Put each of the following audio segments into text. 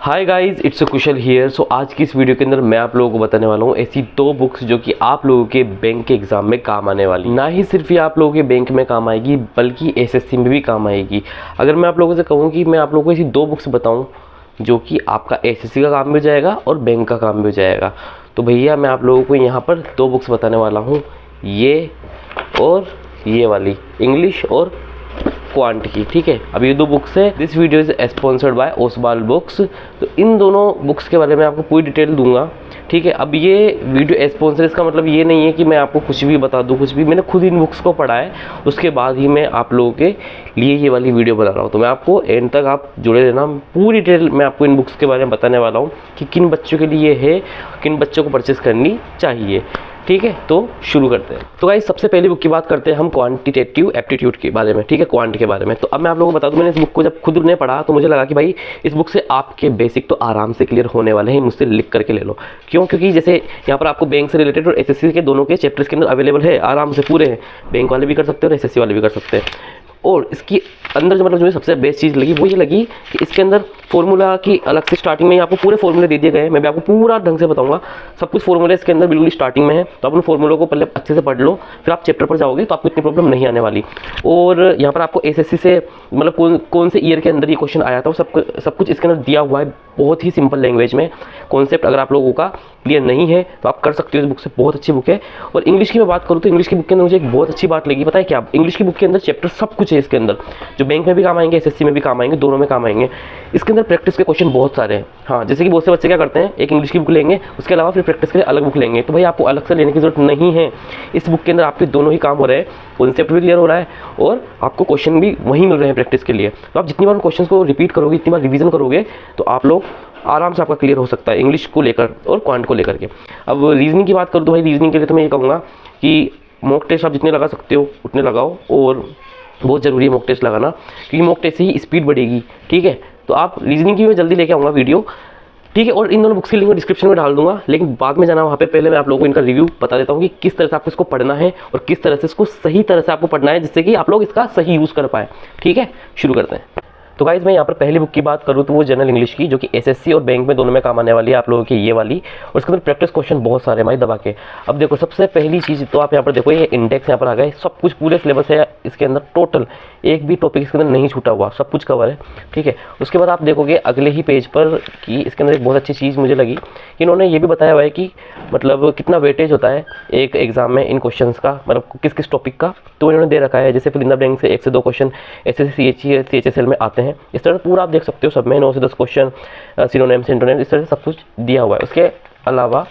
Hi guys, it's Kushal here. So आज की इस वीडियो के अंदर मैं आप लोगों को बताने वाला हूँ ऐसी दो बुक्स जो कि आप लोगों के बैंक के एग्जाम में काम आने वाली। ना ही सिर्फ ये आप लोगों के बैंक में काम आएगी बल्कि एसएससी में भी काम आएगी। अगर मैं आप लोगों से कहूँ कि मैं आप लोगों को ऐसी दो बुक्स बताऊँ जो कि आपका एसएससी का काम भी हो जाएगा और बैंक का काम भी हो जाएगा, तो भैया मैं आप लोगों को यहाँ पर दो बुक्स बताने वाला हूँ, ये और ये वाली, इंग्लिश और क्वांट की। ठीक है, अब ये दो बुक्स है। This video is sponsored by Oswal books. तो इन दोनों बुक्स के बारे में आपको पूरी डिटेल दूंगा। ठीक है, अब ये वीडियो स्पॉन्सर, इसका मतलब ये नहीं है कि मैं आपको कुछ भी बता दूं, कुछ भी। मैंने खुद इन बुक्स को पढ़ा है, उसके बाद ही मैं आप लोगों के लिए ये वाली वीडियो बना रहा हूँ। तो मैं आपको एंड तक आप जुड़े रहना, पूरी डिटेल मैं आपको इन बुक्स के बारे में बताने वाला हूँ कि किन बच्चों के लिए है, किन बच्चों को परचेस करनी चाहिए। ठीक है, तो शुरू करते हैं। तो गाइस सबसे पहली बुक की बात करते हैं हम क्वांटिटेटिव एप्टीट्यूड के बारे में। ठीक है, क्वांट के बारे में। तो अब मैं आप लोगों को बता दूं, मैंने इस बुक को जब खुद ने पढ़ा तो मुझे लगा कि भाई इस बुक से आपके बेसिक तो आराम से क्लियर होने वाले हैं, मुझसे लिख करके ले लो। क्यों? क्योंकि जैसे यहाँ पर आपको बैंक से रिलेटेड और एसएससी के दोनों के चैप्टर्स के अंदर अवेलेबल है, आराम से पूरे हैं। बैंक वाले भी कर सकते हैं और एसएससी वाले भी कर सकते हैं। और इसकी अंदर जो मुझे सबसे बेस्ट चीज़ लगी वो ये लगी कि इसके अंदर फॉर्मूला की अलग से स्टार्टिंग में आपको पूरे फॉर्मूले दे दिए गए हैं। मैं भी आपको पूरा ढंग से बताऊंगा, सब कुछ फॉर्मूले इसके अंदर बिल्कुल स्टार्टिंग में है। तो आप उन फॉर्मूलों को पहले अच्छे से पढ़ लो, फिर आप चैप्टर पर जाओगे तो आपको इतनी प्रॉब्लम नहीं आने वाली। और यहाँ पर आपको एसएससी से मतलब कौन से ईयर के अंदर ये क्वेश्चन आया था वो सब कुछ इसके अंदर दिया हुआ है, बहुत ही सिंपल लैंग्वेज में। कॉन्सेप्ट अगर आप लोगों का क्लियर नहीं है तो आप कर सकते हो, इस बुक से बहुत अच्छी बुक है। और इंग्लिश की मैं बात करूँ तो इंग्लिश की बुक के अंदर मुझे एक बहुत अच्छी बात लगी, पता है क्या? इंग्लिश की बुक के अंदर चैप्टर सब कुछ है इसके अंदर, जो बैंक में भी काम आएंगे, एसएससी में भी काम आएंगे, दोनों में काम आएंगे। इसके अंदर प्रैक्टिस के क्वेश्चन बहुत सारे हैं। हाँ, जैसे कि बहुत से बच्चे क्या करते हैं, एक इंग्लिश की बुक लेंगे, उसके अलावा फिर प्रैक्टिस के लिए अलग बुक लेंगे। तो भाई आपको अलग से लेने की जरूरत नहीं है। इस बुक के अंदर आपके दोनों ही काम हो रहे हैं, कॉन्सेप्ट भी क्लियर हो रहा है और आपको क्वेश्चन भी वहीं मिल रहे हैं प्रैक्टिस के लिए। तो आप जितनी बार उन क्वेश्चन को रिपीट करोगे, जितनी बार रिवीजन करोगे, तो आप लोग आराम से आपका क्लियर हो सकता है इंग्लिश को लेकर और क्वांट को लेकर के। अब रीजनिंग की बात करूँ तो भाई रीजनिंग के लिए तो मैं ये कहूँगा कि मॉक टेस्ट आप जितने लगा सकते हो उतने लगाओ, और बहुत ज़रूरी है मॉक टेस्ट लगाना, क्योंकि मॉक टेस्ट से ही स्पीड बढ़ेगी। ठीक है, तो आप रीजनिंग की मैं जल्दी लेके आऊँगा वीडियो। ठीक है, और इन दोनों बुक्स की लिंक मैं डिस्क्रिप्शन में डाल दूंगा, लेकिन बाद में जाना वहाँ पे पहले मैं आप लोगों को इनका रिव्यू बता देता हूँ कि किस तरह से आपको इसको पढ़ना है और किस तरह से इसको सही तरह से आपको पढ़ना है, जिससे कि आप लोग इसका सही यूज़ कर पाए। ठीक है, शुरू करते हैं। तो गाइज मैं यहाँ पर पहली बुक की बात करूँ तो वो जनरल इंग्लिश की, जो कि एसएससी और बैंक में दोनों में काम आने वाली है आप लोगों की, ये वाली। और उसके अंदर प्रैक्टिस क्वेश्चन बहुत सारे भाई दबा के। अब देखो सबसे पहली चीज़ तो आप यहाँ पर देखो, ये इंडेक्स यहाँ पर आ गए, सब कुछ पूरे सिलेबस है इसके अंदर, टोटल एक भी टॉपिक इसके अंदर नहीं छूटा हुआ, सब कुछ कवर है। ठीक है, उसके बाद आप देखोगे अगले ही पेज पर कि इसके अंदर एक बहुत अच्छी चीज़ मुझे लगी कि इन्होंने ये भी बताया हुआ है कि मतलब कितना वेटेज होता है एक एग्जाम में इन क्वेश्चंस का, मतलब किस किस टॉपिक का। तो इन्होंने दे रखा है, जैसे फिलिंदा बैंक से 1 से 2 क्वेश्चन एसएससी सीएचएसएल में आते हैं, इस तरह पूरा आप देख सकते हो। सब में 9 से 10 क्वेश्चन, सिनोनिम सिंटोनिम, इस तरह से सब कुछ दिया हुआ है। उसके अलावा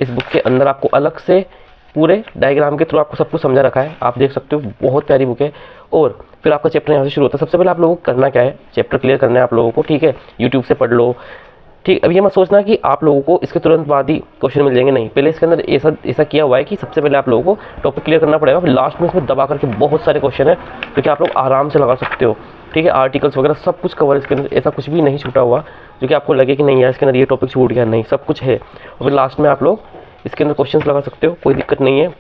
इस बुक के अंदर आपको अलग से पूरे डायग्राम के थ्रू आपको सब कुछ समझा रखा है, आप देख सकते हो, बहुत प्यारी बुक है। और फिर आपका चैप्टर यहाँ से शुरू होता है। सबसे पहले आप लोगों को करना क्या है, चैप्टर क्लियर करना है आप लोगों को। ठीक है, यूट्यूब से पढ़ लो। ठीक, अब ये मत सोचना कि आप लोगों को इसके तुरंत बाद ही क्वेश्चन मिल जाएंगे, नहीं। पहले इसके अंदर ऐसा किया हुआ है कि सबसे पहले आप लोगों को टॉपिक क्लियर करना पड़ेगा, फिर लास्ट में इसमें दबा करके बहुत सारे क्वेश्चन है जो कि आप लोग आराम से लगा सकते हो। ठीक है, आर्टिकल्स वगैरह सब कुछ कवर इसके अंदर, ऐसा कुछ भी नहीं छूटा हुआ जो कि आपको लगे कि नहीं यार इसके अंदर ये टॉपिक छूट गया, नहीं, सब कुछ है। और फिर लास्ट में आप लोग इसके अंदर क्वेश्चंस लगा सकते हो, कोई दिक्कत नहीं है।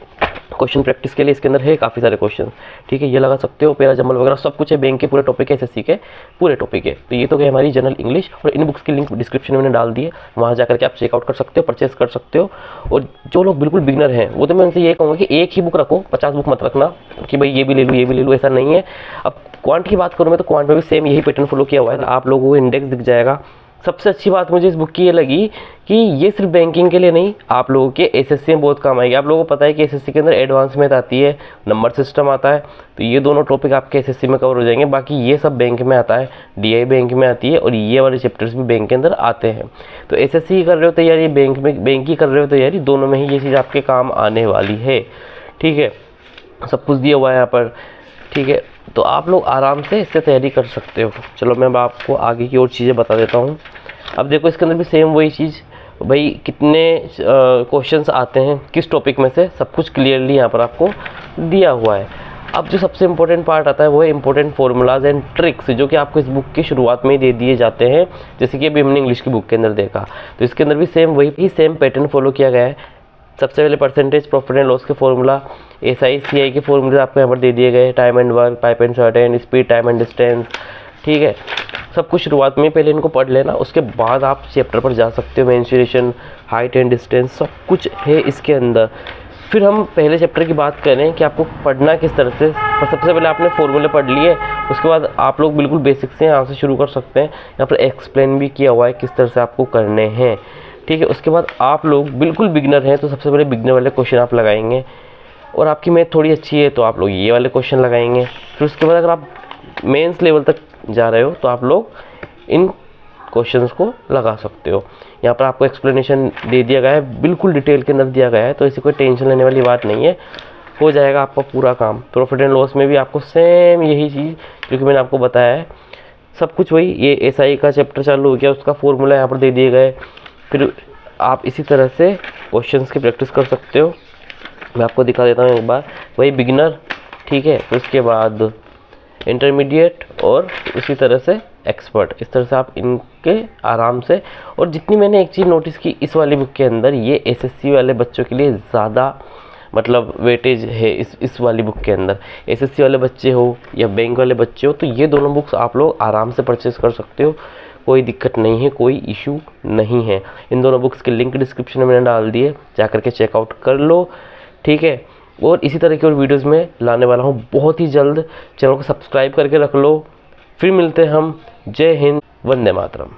क्वेश्चन प्रैक्टिस के लिए इसके अंदर है काफ़ी सारे क्वेश्चन। ठीक है, ये लगा सकते हो, पैरा जमल वगैरह सब कुछ है, बैंक के पूरे टॉपिक है, एसएससी के पूरे टॉपिक है। तो ये तो गई हमारी जनरल इंग्लिश, और इन बुक्स की लिंक डिस्क्रिप्शन में मैंने डाल दी है, वहाँ जाकर के आप चेकआउट कर सकते हो, परचेस कर सकते हो। और जो लोग बिल्कुल बिगिनर हैं वो तो मैं उनसे ये कहूँगा कि एक ही बुक रखो, 50 बुक मत रखना कि भाई ये भी ले लूँ ये भी ले लूँ, ऐसा नहीं है। अब क्वांट की बात करूँ मैं तो क्वांट में भी सेम यही पैटर्न फॉलो किया हुआ है, आप लोगों को इंडेक्स दिख जाएगा। सबसे अच्छी बात मुझे इस बुक की ये लगी कि ये सिर्फ बैंकिंग के लिए नहीं, आप लोगों के एसएससी में बहुत काम आएगी। आप लोगों को पता है कि एसएससी के अंदर एडवांस में आती है, नंबर सिस्टम आता है, तो ये दोनों टॉपिक आपके एसएससी में कवर हो जाएंगे। बाकी ये सब बैंक में आता है, डीआई बैंक में आती है, और ये वाले चैप्टर्स भी बैंक के अंदर आते हैं। तो एसएससी कर रहे हो तैयारी, बैंक की कर रहे हो तैयारी, दोनों में ही ये चीज़ आपके काम आने वाली है। ठीक है, सब कुछ दिया हुआ है यहाँ पर। ठीक है, तो आप लोग आराम से इससे तैयारी कर सकते हो। चलो मैं आपको आगे की और चीज़ें बता देता हूँ। अब देखो इसके अंदर भी सेम वही चीज़, भाई कितने क्वेश्चंस आते हैं किस टॉपिक में से, सब कुछ क्लियरली यहाँ पर आपको दिया हुआ है। अब जो सबसे इम्पोर्टेंट पार्ट आता है वो है इंपॉर्टेंट फार्मूलाज एंड ट्रिक्स, जो कि आपको इस बुक की शुरुआत में ही दे दिए जाते हैं, जैसे कि अभी हमने इंग्लिश की बुक के अंदर देखा। तो इसके अंदर भी सेम पैटर्न फॉलो किया गया है। सबसे पहले परसेंटेज प्रॉफिट एंड लॉस के फॉर्मूला, एसआई सीआई के फॉर्मूले आपको यहाँ पर दे दिए गए, time and work, pipe and short and speed, time and distance, ठीक है। सब कुछ शुरुआत में पहले इनको पढ़ लेना, उसके बाद आप चैप्टर पर जा सकते हो। मेंस्ट्रुएशन, हाइट एंड डिस्टेंस, सब कुछ है इसके अंदर। फिर हम पहले चैप्टर की बात करें कि आपको पढ़ना किस तरह से। और सबसे पहले आपने फॉर्मूले पढ़ लिए, उसके बाद आप लोग बिल्कुल बेसिक से यहाँ से शुरू कर सकते हैं। यहाँ पर एक्सप्लेन भी किया हुआ है किस तरह से आपको करने हैं, ठीक है। उसके बाद आप लोग बिल्कुल बिगनर हैं तो सबसे पहले बिगनर वाले क्वेश्चन आप लगाएंगे, और आपकी मैथ थोड़ी अच्छी है तो आप लोग ये वाले क्वेश्चन लगाएंगे। फिर उसके बाद अगर आप मेंस लेवल तक जा रहे हो तो आप लोग इन क्वेश्चंस को लगा सकते हो। यहाँ पर आपको एक्सप्लेनेशन दे दिया गया है, बिल्कुल डिटेल के अंदर दिया गया है, तो ऐसी कोई टेंशन लेने वाली बात नहीं है, हो जाएगा आपका पूरा काम। प्रॉफिट एंड लॉस में भी आपको सेम यही चीज़ जो कि मैंने आपको बताया है, सब कुछ वही। ये एसआई का चैप्टर चालू हो गया, उसका फॉर्मूला यहाँ पर दे दिए गए। फिर आप इसी तरह से क्वेश्चंस की प्रैक्टिस कर सकते हो। मैं आपको दिखा देता हूँ एक बार, वही बिगिनर, ठीक है। तो उसके बाद इंटरमीडिएट और उसी तरह से एक्सपर्ट, इस तरह से आप इनके आराम से। और जितनी मैंने एक चीज़ नोटिस की इस वाली बुक के अंदर, ये एसएससी वाले बच्चों के लिए ज़्यादा मतलब वेटेज है इस वाली बुक के अंदर। एसएससी वाले बच्चे हो या बैंक वाले बच्चे हो तो ये दोनों बुक्स आप लोग आराम से परचेस कर सकते हो, कोई दिक्कत नहीं है, कोई इशू नहीं है। इन दोनों बुक्स के लिंक डिस्क्रिप्शन में मैंने डाल दिए, जा करके चेकआउट कर लो, ठीक है। और इसी तरह की और वीडियोस में लाने वाला हूँ बहुत ही जल्द। चैनल को सब्सक्राइब करके रख लो। फिर मिलते हैं हम। जय हिंद, वंदे मातरम।